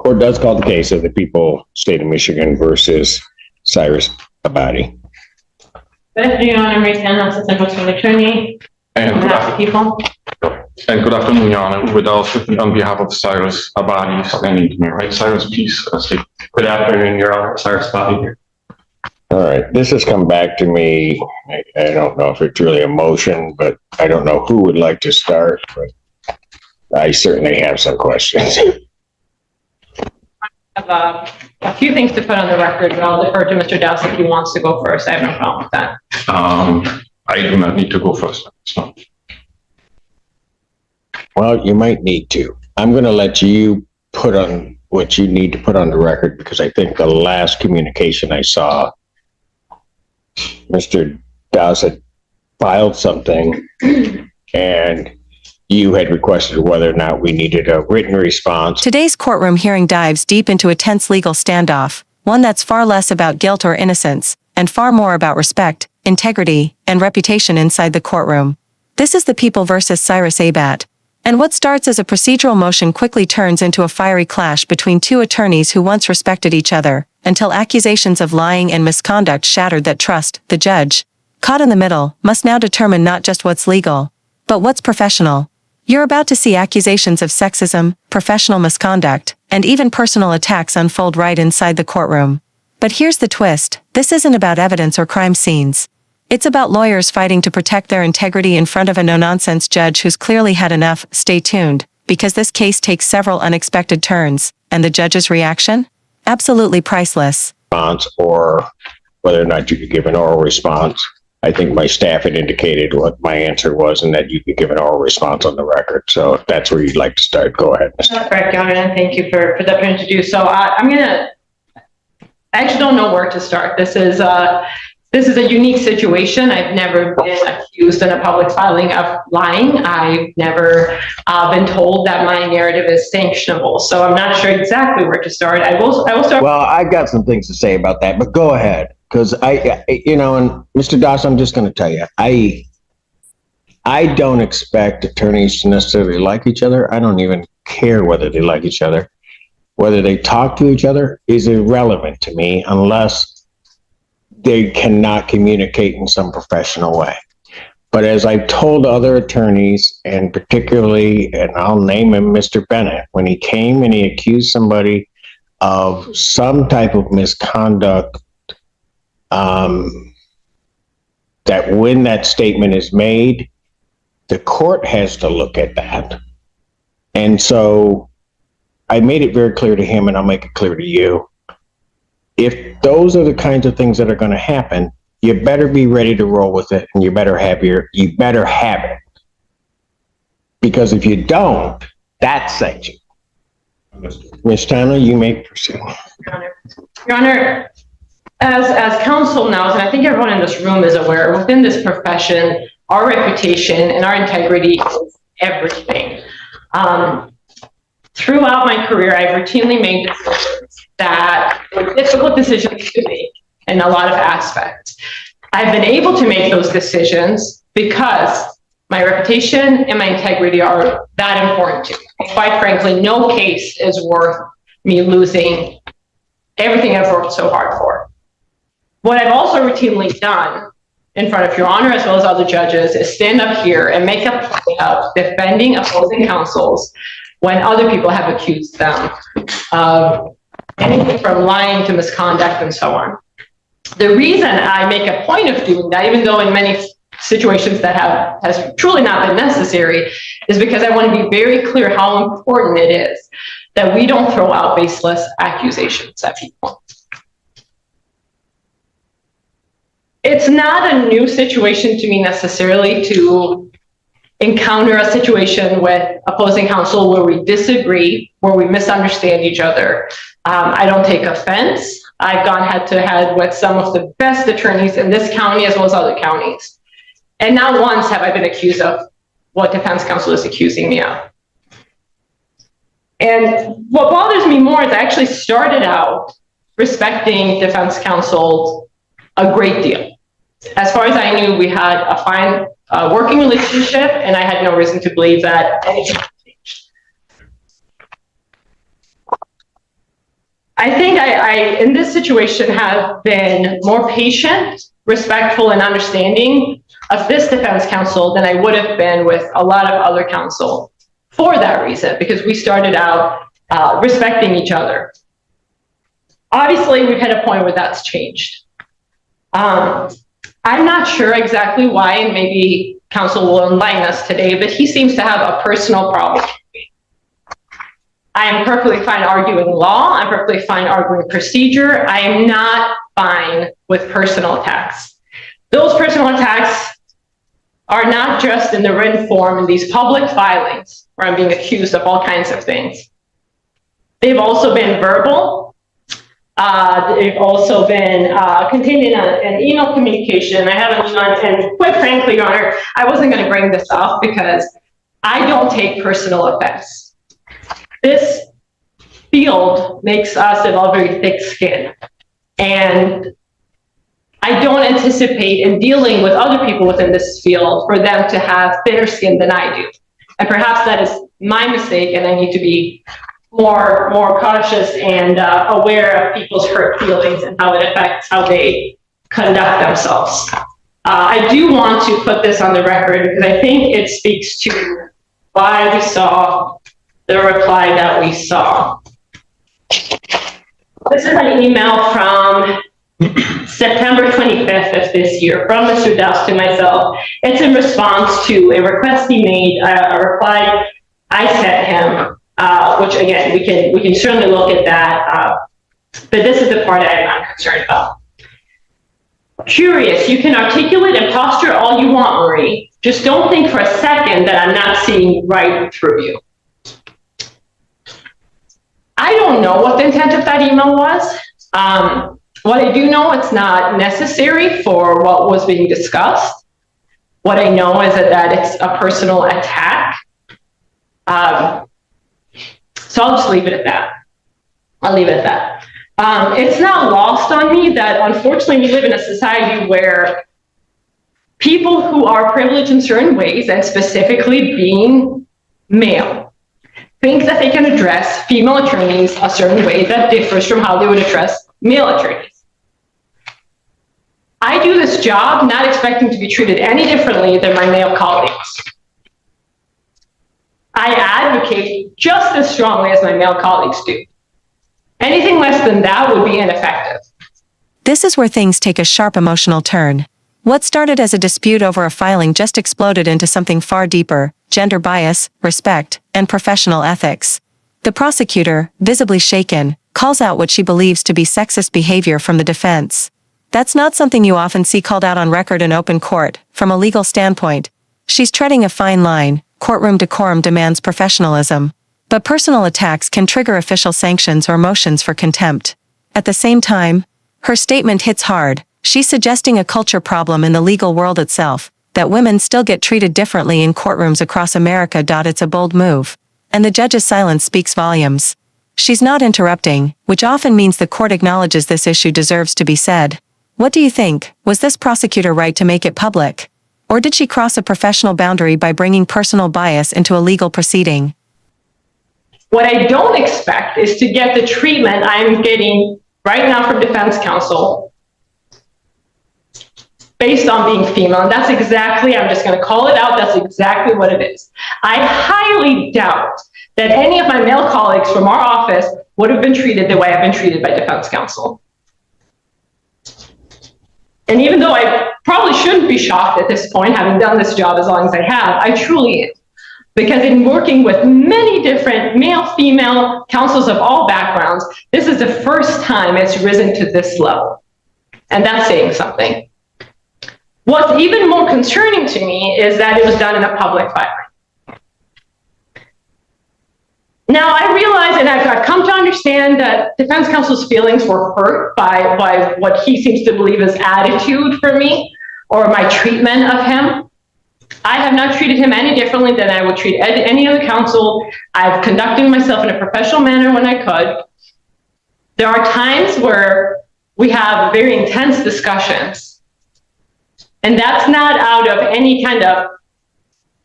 Court does call the case of the people, state of Michigan versus Cyrus Abadi. Good afternoon, Your Honor. Mary Tan, Assistant Prosecuting Attorney. And good afternoon, Your Honor. With all on behalf of Cyrus Abadi standing to me, right? Cyrus, please speak. Good afternoon, Your Honor. Cyrus Abadi here. All right, this has come back to me. I don't know if it's really a motion, but I don't know who would like to start, but I certainly have some questions. I have a few things to put on the record, but I'll defer to Mr. Dowse if he wants to go first. I have no problem with that. I do not need to go first. So. Well, you might need to. I'm going to let you put on what you need to put on the record, because I think the last communication I saw, Mr. Dowse had filed something and you had requested whether or not we needed a written response. Today's courtroom hearing dives deep into a tense legal standoff, one that's far less about guilt or innocence, and far more about respect, integrity, and reputation inside the courtroom. This is the People versus Cyrus Abadi. And what starts as a procedural motion quickly turns into a fiery clash between two attorneys who once respected each other, until accusations of lying and misconduct shattered that trust. The judge, caught in the middle, must now determine not just what's legal, but what's professional. You're about to see accusations of sexism, professional misconduct, and even personal attacks unfold right inside the courtroom. But here's the twist: this isn't about evidence or crime scenes. It's about lawyers fighting to protect their integrity in front of a no-nonsense judge who's clearly had enough. Stay tuned, because this case takes several unexpected turns, and the judge's reaction? Absolutely priceless. Or whether or not you could give an oral response. I think my staff had indicated what my answer was and that you could give an oral response on the record. So if that's where you'd like to start, go ahead. That's correct, Your Honor, and thank you for the opportunity to do so. I actually don't know where to start. This is a unique situation. I've never been accused in a public filing of lying. I've never been told that my narrative is sanctionable. So I'm not sure exactly where to start. I will start. Well, I've got some things to say about that, but go ahead. Because and Mr. Dawes, I'm just going to tell you, I don't expect attorneys to necessarily like each other. I don't even care whether they like each other. Whether they talk to each other is irrelevant to me unless they cannot communicate in some professional way. But as I've told other attorneys, and particularly, and I'll name him Mr. Bennett, when he came and he accused somebody of some type of misconduct, that when that statement is made, the court has to look at that. And so I made it very clear to him, and I'll make it clear to you. If those are the kinds of things that are going to happen, you better be ready to roll with it, and you better have it. Because if you don't, that's sanction. Ms. Tanner, you may proceed. Your Honor, as counsel knows, and I think everyone in this room is aware, within this profession, our reputation and our integrity is everything. Throughout my career, I've routinely made decisions that were difficult decisions to make in a lot of aspects. I've been able to make those decisions because my reputation and my integrity are that important to me. And quite frankly, no case is worth me losing everything I've worked so hard for. What I've also routinely done in front of Your Honor, as well as other judges, is stand up here and make a point of defending opposing counsels when other people have accused them of anything from lying to misconduct and so on. The reason I make a point of doing that, even though in many situations that has truly not been necessary, is because I want to be very clear how important it is that we don't throw out baseless accusations at people. It's not a new situation to me necessarily to encounter a situation with opposing counsel where we disagree, where we misunderstand each other. I don't take offense. I've gone head to head with some of the best attorneys in this county as well as other counties. And not once have I been accused of what defense counsel is accusing me of. And what bothers me more is I actually started out respecting defense counsel a great deal. As far as I knew, we had a fine working relationship, and I had no reason to believe that anything changed. I think I, in this situation, have been more patient, respectful, and understanding of this defense counsel than I would have been with a lot of other counsel for that reason, because we started out respecting each other. Obviously, we've hit a point where that's changed. I'm not sure exactly why, and maybe counsel will enlighten us today, but he seems to have a personal problem. I am perfectly fine arguing law. I'm perfectly fine arguing procedure. I am not fine with personal attacks. Those personal attacks are not just in the written form in these public filings where I'm being accused of all kinds of things. They've also been verbal. They've also been contained in an email communication. I have an email, and quite frankly, Your Honor, I wasn't going to bring this up because I don't take personal offense. This field makes us develop very thick skin, and I don't anticipate in dealing with other people within this field for them to have thinner skin than I do. And perhaps that is my mistake, and I need to be more cautious and aware of people's hurt feelings and how it affects how they conduct themselves. I do want to put this on the record because I think it speaks to why we saw the reply that we saw. This is an email from September 25th of this year from Mr. Dust to myself. It's in response to a request he made, a reply I sent him, which again, we can certainly look at that, but this is the part I'm concerned about. Curious, you can articulate and posture all you want, Marie. Just don't think for a second that I'm not seeing right through you. I don't know what the intent of that email was. What I do know, it's not necessary for what was being discussed. What I know is that it's a personal attack. So I'll just leave it at that. I'll leave it at that. It's not lost on me that unfortunately we live in a society where people who are privileged in certain ways, and specifically being male, think that they can address female attorneys a certain way that differs from how they would address male attorneys. I do this job not expecting to be treated any differently than my male colleagues. I advocate just as strongly as my male colleagues do. Anything less than that would be ineffective. This is where things take a sharp emotional turn. What started as a dispute over a filing just exploded into something far deeper: gender bias, respect, and professional ethics. The prosecutor, visibly shaken, calls out what she believes to be sexist behavior from the defense. That's not something you often see called out on record in open court. From a legal standpoint, she's treading a fine line. Courtroom decorum demands professionalism. But personal attacks can trigger official sanctions or motions for contempt. At the same time, her statement hits hard. She's suggesting a culture problem in the legal world itself, that women still get treated differently in courtrooms across America. It's a bold move. And the judge's silence speaks volumes. She's not interrupting, which often means the court acknowledges this issue deserves to be said. What do you think? Was this prosecutor right to make it public? Or did she cross a professional boundary by bringing personal bias into a legal proceeding? What I don't expect is to get the treatment I'm getting right now from defense counsel based on being female. And that's exactly, I'm just going to call it out, that's exactly what it is. I highly doubt that any of my male colleagues from our office would have been treated the way I've been treated by defense counsel. And even though I probably shouldn't be shocked at this point, having done this job as long as I have, I truly am. Because in working with many different male, female counsels of all backgrounds, this is the first time it's risen to this level. And that's saying something. What's even more concerning to me is that it was done in a public filing. Now, I realize, and I've come to understand that defense counsel's feelings were hurt by what he seems to believe is attitude for me, or my treatment of him. I have not treated him any differently than I would treat any other counsel. I've conducted myself in a professional manner when I could. There are times where we have very intense discussions, and that's not out of any kind of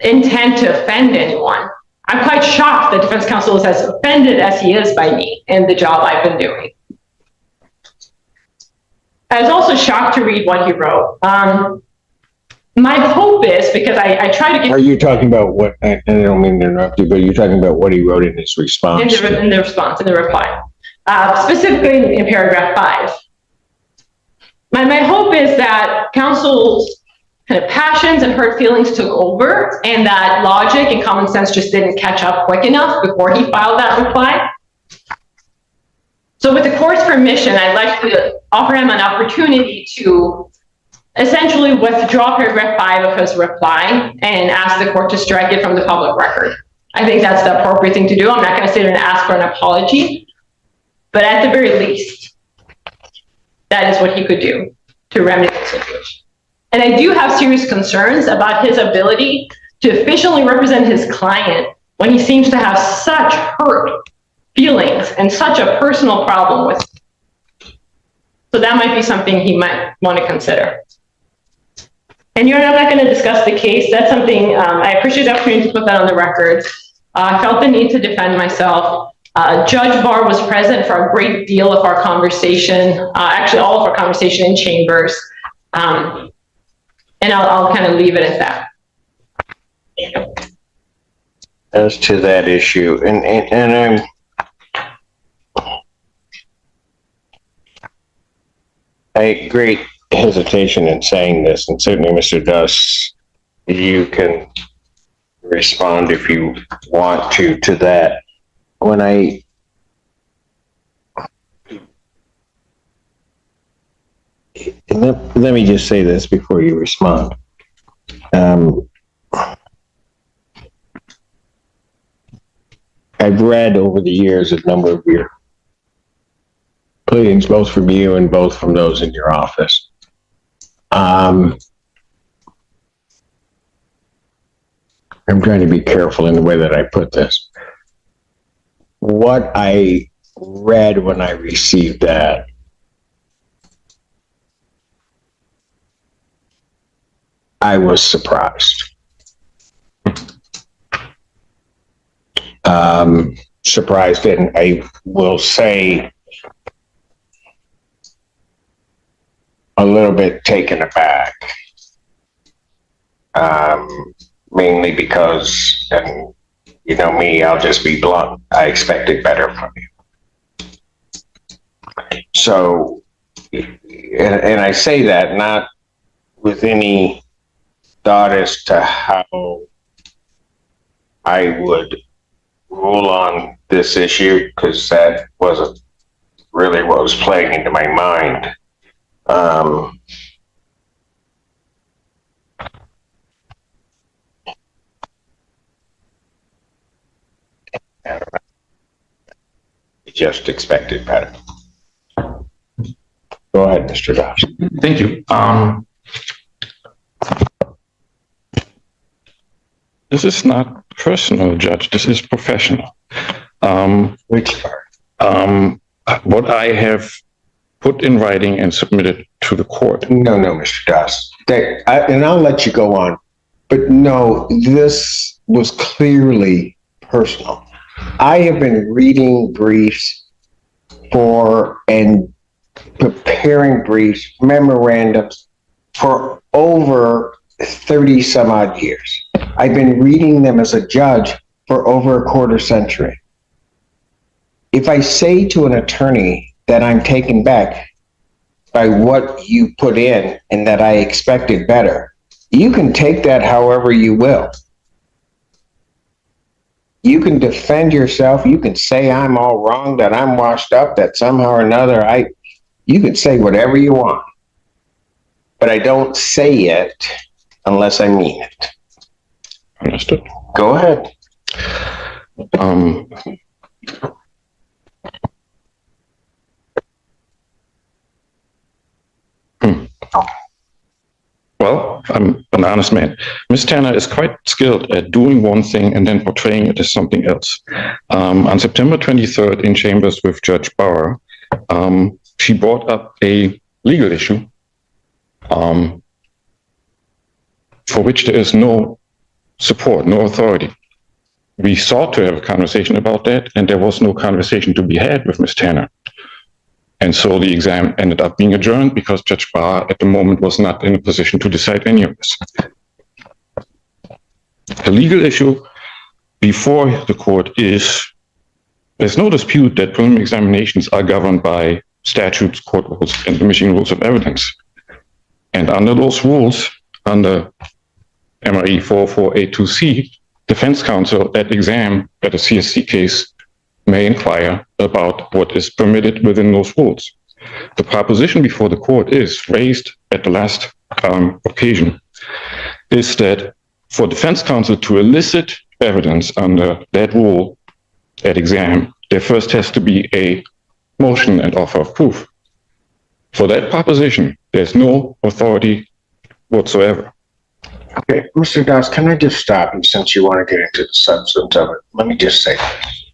intent to offend anyone. I'm quite shocked that defense counsel is as offended as he is by me and the job I've been doing. I was also shocked to read what he wrote. My hope is, because I try to get... Are you talking about what, I don't mean to interrupt you, but you're talking about what he wrote in his response? In the reply. Specifically in paragraph 5. My hope is that counsel's kind of passions and hurt feelings took over, and that logic and common sense just didn't catch up quick enough before he filed that reply. So with the court's permission, I'd like to offer him an opportunity to essentially withdraw paragraph 5 of his reply and ask the court to strike it from the public record. I think that's the appropriate thing to do. I'm not going to sit there and ask for an apology, but at the very least, that is what he could do to remedy the situation. And I do have serious concerns about his ability to efficiently represent his client when he seems to have such hurt feelings and such a personal problem with it. So that might be something he might want to consider. And I'm not going to discuss the case. That's something, I appreciate the opportunity to put that on the record. I felt the need to defend myself. Judge Barr was present for a great deal of our conversation, actually all of our conversation in chambers. And I'll kind of leave it at that. As to that issue, and I have great hesitation in saying this, and certainly Mr. Duss, you can respond if you want to that. When let me just say this before you respond. I've read over the years a number of your pleadings, both from you and both from those in your office. I'm trying to be careful in the way that I put this. What I read when I received that, I was surprised. Surprised, and I will say a little bit taken aback. Mainly because, and you know me, I'll just be blunt, I expected better from you. So, and I say that not with any thought as to how I would rule on this issue, because that wasn't really what was playing into my mind. Just expected better. Go ahead, Mr. Doss. Thank you. This is not personal, Judge. This is professional. Which part? What I have put in writing and submitted to the court. No, Mr. Doss. And I'll let you go on. But no, this was clearly personal. I have been reading briefs and preparing briefs, memorandums for over 30 some odd years. I've been reading them as a judge for over a quarter century. If I say to an attorney that I'm taken back by what you put in and that I expected better, you can take that however you will. You can defend yourself. You can say I'm all wrong, that I'm washed up, that somehow or another you can say whatever you want. But I don't say it unless I mean it. Understood. Go ahead. Well, I'm an honest man. Ms. Tanner is quite skilled at doing one thing and then portraying it as something else. On September 23rd in chambers with Judge Barr, she brought up a legal issue for which there is no support, no authority. We sought to have a conversation about that, and there was no conversation to be had with Ms. Tanner. And so the exam ended up being adjourned because Judge Barr at the moment was not in a position to decide any of this. The legal issue before the court is, there's no dispute that preliminary examinations are governed by statutes, court rules, and the Michigan Rules of Evidence. And under those rules, under MRE 4482C, defense counsel at exam at a CSC case may inquire about what is permitted within those rules. The proposition before the court is raised at the last occasion is that for defense counsel to elicit evidence under that rule at exam, there first has to be a motion and offer of proof. For that proposition, there's no authority whatsoever. Okay, Mr. Doss, can I just stop you since you want to get into the substance of it? Let me just say this.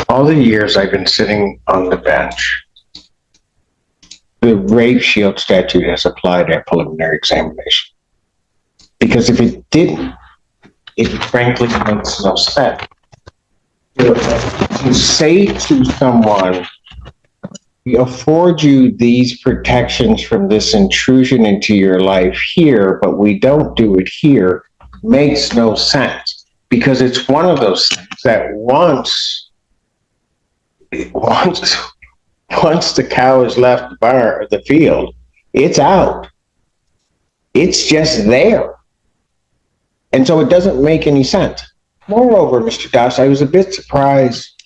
All the years I've been sitting on the bench, the rape shield statute has applied at preliminary examination. Because if it didn't, it frankly makes no sense. To say to someone, we afford you these protections from this intrusion into your life here, but we don't do it here, makes no sense. Because it's one of those things that once the cow has left the barn or the field, it's out. It's just there. And so it doesn't make any sense. Moreover, Mr. Doss, I was a bit surprised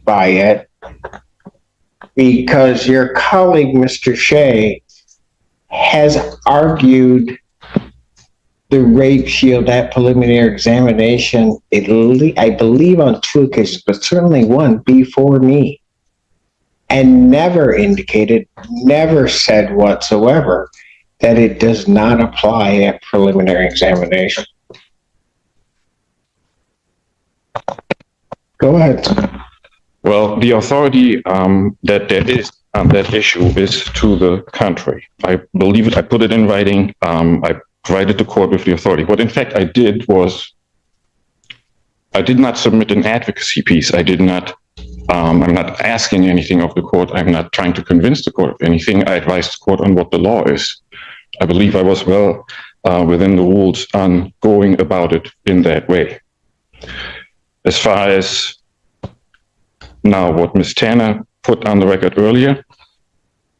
by it because your colleague, Mr. Shea, has argued the rape shield at preliminary examination, I believe on 2 occasions, but certainly one before me, and never indicated, never said whatsoever that it does not apply at preliminary examination. Go ahead. Well, the authority that there is on that issue is to the contrary. I believe it, I put it in writing. I provided the court with the authority. What in fact I did was, I did not submit an advocacy piece. I did not, I'm not asking anything of the court. I'm not trying to convince the court of anything. I advised the court on what the law is. I believe I was well within the rules on going about it in that way. As far as now what Ms. Tanner put on the record earlier,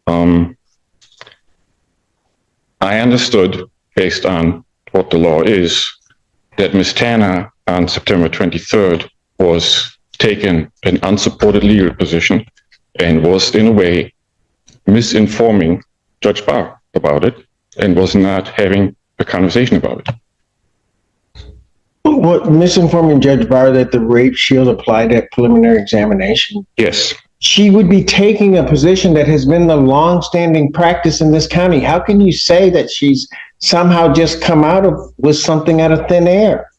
I understood, based on what the law is, that Ms. Tanner on September 23rd was taking an unsupported legal position and was in a way misinforming Judge Barr about it and was not having a conversation about it. What, misinforming Judge Barr that the rape shield applied at preliminary examination? Yes. She would be taking a position that has been the longstanding practice in this county. How can you say that she's somehow just come out with something out of thin air?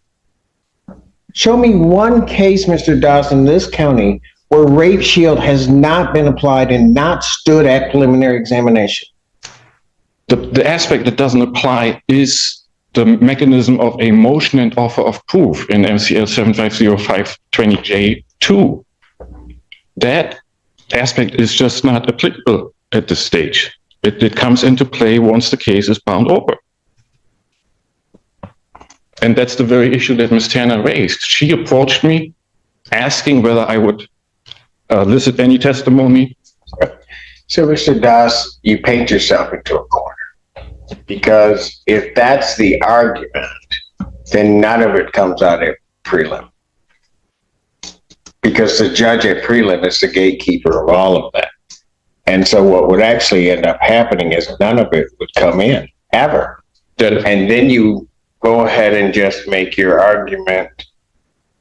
Show me one case, Mr. Dawson, in this county where rape shield has not been applied and not stood at preliminary examination. The aspect that doesn't apply is the mechanism of a motion and offer of proof in MCL 750520J2. That aspect is just not applicable at this stage. It comes into play once the case is bound over. And that's the very issue that Ms. Tanner raised. She approached me asking whether I would elicit any testimony. So, Mr. Das, you paint yourself into a corner. Because if that's the argument, then none of it comes out at prelim. Because the judge at prelim is the gatekeeper of all of that. And so what would actually end up happening is none of it would come in, ever. And then you go ahead and just make your argument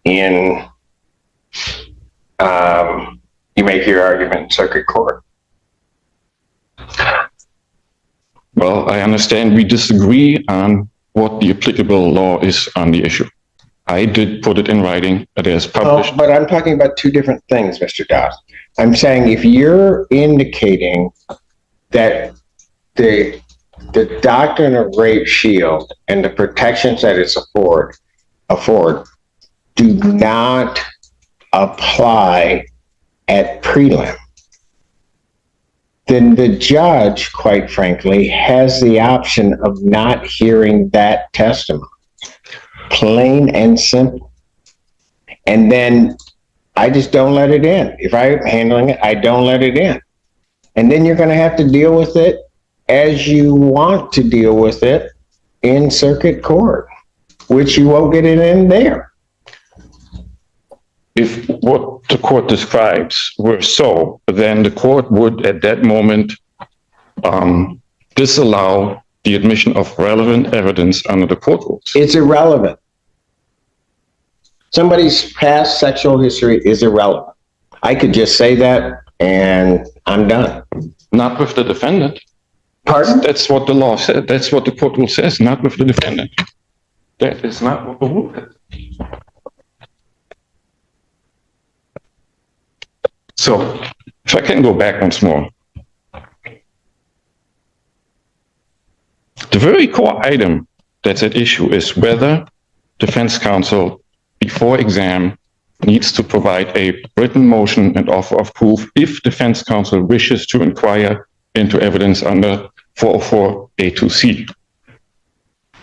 in, circuit court. Well, I understand we disagree on what the applicable law is on the issue. I did put it in writing. It is published. Oh, but I'm talking about two different things, Mr. Doss. I'm saying if you're indicating that the doctrine of rape shield and the protections that it's afford do not apply at prelim, then the judge, quite frankly, has the option of not hearing that testimony. Plain and simple. And then I just don't let it in. If I'm handling it, I don't let it in. And then you're going to have to deal with it as you want to deal with it in circuit court, which you won't get it in there. If what the court describes were so, then the court would at that moment disallow the admission of relevant evidence under the court rules. It's irrelevant. Somebody's past sexual history is irrelevant. I could just say that and I'm done. Not with the defendant. Pardon? That's what the law said. That's what the court rule says, not with the defendant. That is not what the rule is. So, if I can go back once more. The very core item that's at issue is whether defense counsel, before exam, needs to provide a written motion and offer of proof if defense counsel wishes to inquire into evidence under 404A2C.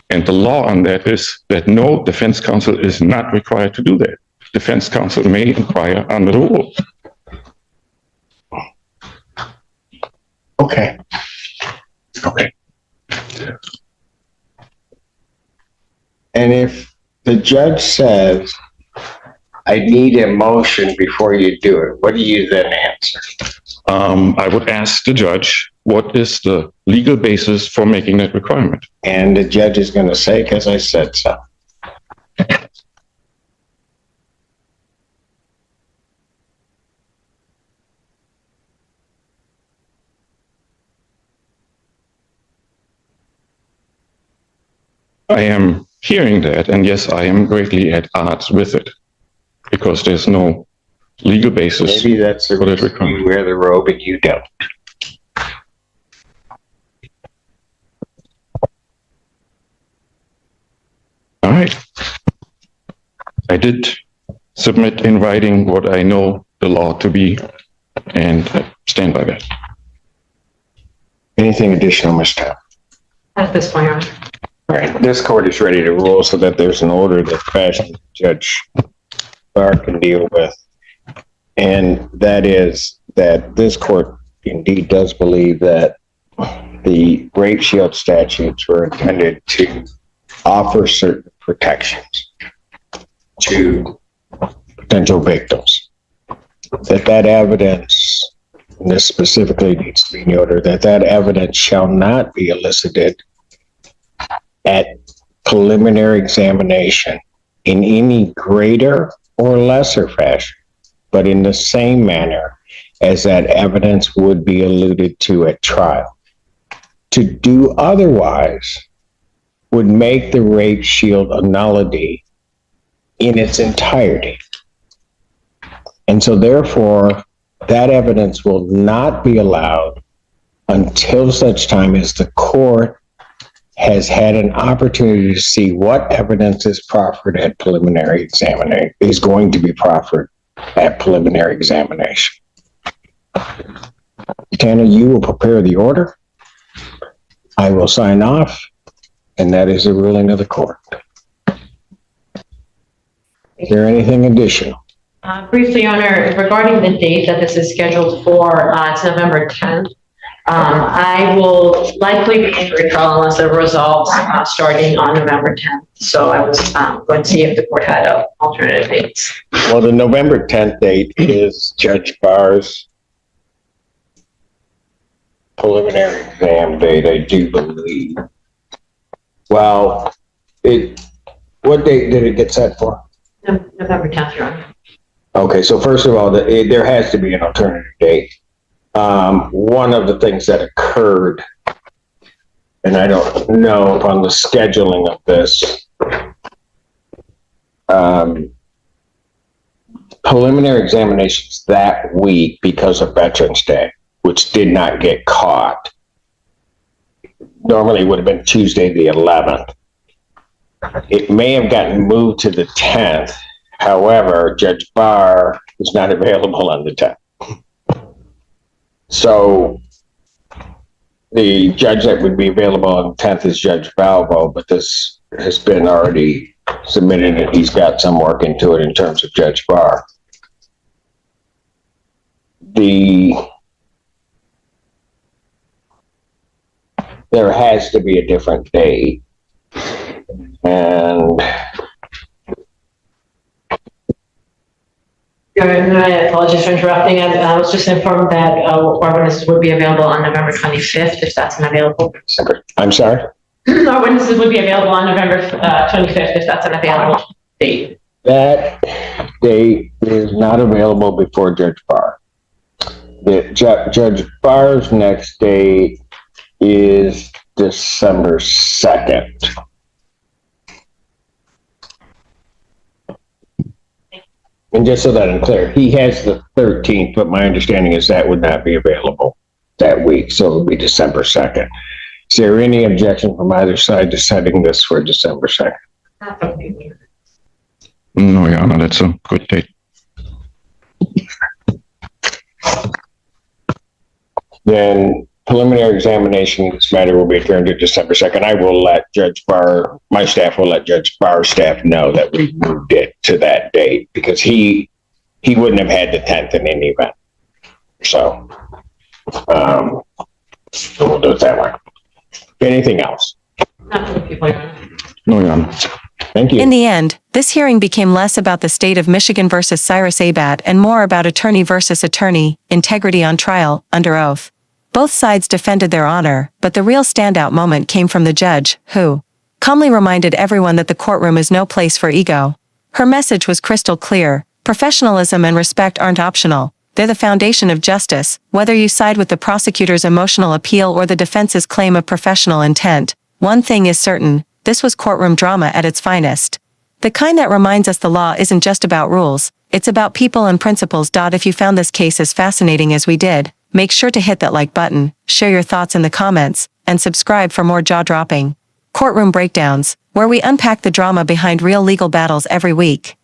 And the law on that is that no, defense counsel is not required to do that. Defense counsel may inquire under the rule. Okay. Okay. And if the judge says, I need a motion before you do it, what do you then answer? I would ask the judge, what is the legal basis for making that requirement? And the judge is going to say, because I said so. I am hearing that, and yes, I am greatly at odds with it, because there's no legal basis. Maybe that's the for that reason requirement. you wear the robe and you don't. All right. I did submit in writing what I know the law to be, and I stand by that. Anything additional, Mr. Town? At this point, Your Honor. All right, this court is ready to rule so that there's an order that fashion Judge Barr can deal with. And that is that this court indeed does believe that the rape shield statutes were intended to offer certain protections to potential victims. That evidence, and this specifically needs to be in the order, that evidence shall not be elicited at preliminary examination in any greater or lesser fashion, but in the same manner as that evidence would be alluded to at trial. To do otherwise would make the rape shield a nullity in its entirety. And so therefore, that evidence will not be allowed until such time as the court has had an opportunity to see what evidence is proffered at preliminary examination, is going to be proffered at preliminary examination. Tana, you will prepare the order. I will sign off, and that is the ruling of the court. Is there anything additional? Briefly, Your Honor, regarding the date that this is scheduled for, it's November 10th. I will likely be in retrial unless it resolves starting on November 10th. So I was going to see if the court had alternative dates. Well, the November 10th date is Judge Barr's preliminary exam date, I do believe. Well, what date did it get set for? November 10th, Your Honor. Okay, so first of all, there has to be an alternative date. One of the things that occurred, and I don't know if on the scheduling of this, preliminary examinations that week because of Veterans Day, which did not get caught. Normally it would have been Tuesday the 11th. It may have gotten moved to the 10th. However, Judge Barr was not available on the 10th. So the judge that would be available on the 10th is Judge Valvo, but this has been already submitted and he's got some work into it in terms of Judge Barr. There has to be a different date. And I apologize for interrupting. I was just informed that our witnesses would be available on November 25th, if that's not available. I'm sorry? Our witnesses would be available on November 25th, if that's an available date. That date is not available before Judge Barr. Judge Barr's next date is December 2nd. And just so that I'm clear, he has the 13th, but my understanding is that would not be available that week, so it'll be December 2nd. Is there any objection from either side to setting this for December 2nd? No, Your Honor, that's a good date. Then preliminary examination of this matter will be adjourned to December 2nd. I will let Judge Barr, my staff will let Judge Barr's staff know that we moved it to that date because he wouldn't have had the 10th in any event. So we'll do it that way. Anything else? No, Your Honor. Thank you. In the end, this hearing became less about the state of Michigan versus Cyrus Abad and more about attorney versus attorney, integrity on trial, under oath. Both sides defended their honor, but the real standout moment came from the judge, who calmly reminded everyone that the courtroom is no place for ego. Her message was crystal clear: professionalism and respect aren't optional. They're the foundation of justice, whether you side with the prosecutor's emotional appeal or the defense's claim of professional intent. One thing is certain, this was courtroom drama at its finest. The kind that reminds us the law isn't just about rules, it's about people and principles. If you found this case as fascinating as we did, make sure to hit that like button, share your thoughts in the comments, and subscribe for more jaw-dropping courtroom breakdowns, where we unpack the drama behind real legal battles every week.